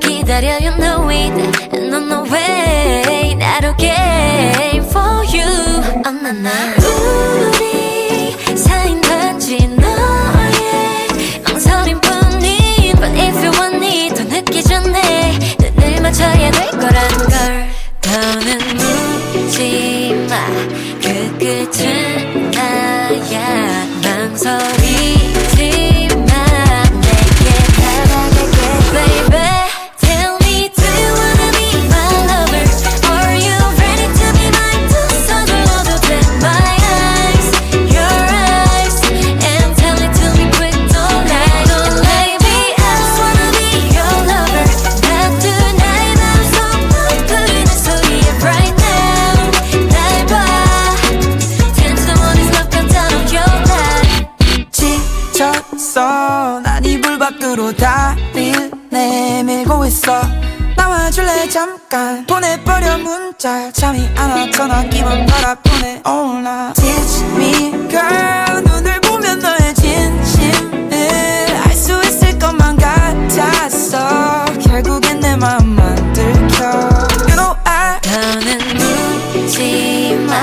기다려 you know it and on the way 나로 game for you 우리 사인단지 너의 망설임뿐인 But if you want it 더 늦기 전에 눈을 맞춰야 될 거란 걸 더는 묻지마 그 끝은 나야 망설이지마 내게 다가갈게 baby Tell me do you wanna be my lover Are you ready to be mine 두 손 들어도 돼 my eyes your eyes And tell it to me quick don't lie don't lie baby I just wanna be your lover 나도 나의 맘속 부르는 소리에 right now 날 봐 Ten to the morning look and down on your life 지쳤어 난 이불 밖으로 다리를 내밀고 있어 나와줄래 잠깐 보내버려 문자 잠이 안 와 전화기만 바라보네 all night Teach me girl 눈을 보면 너의 진심을 알 수 있을 것만 같았어 결국엔 내 맘만 들켜 You know I 더는 묻지마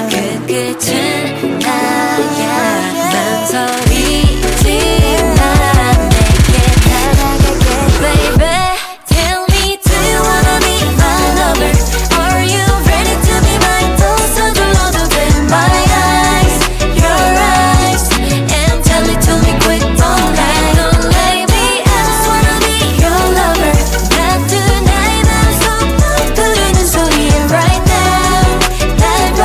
그 끝은 나야 망설이지마 내게 다가갈게 baby Tell me do you wanna be my lover Are you ready to be mine 두 손 들어도 돼 my eyes your eyes And tell it to me quick don't lie don't lie baby I just wanna be your lover 나도 나의 맘속 부르는 소리에 right now 날 봐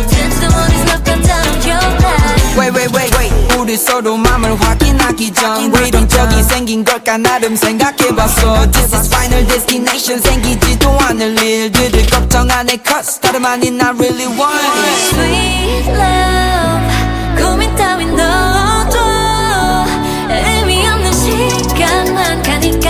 Ten to the morning look and down on your life Wait 우리 서로 맘을 확인하기 전 왜 이런 적이 생긴 걸까 나름 생각해봤어 This is final destination 생기지도 않을 일들을 걱정 안 해 cause 다름 아닌 I really want it Sweet love 고민 따윈 넣어도 의미 없는 시간만 가니까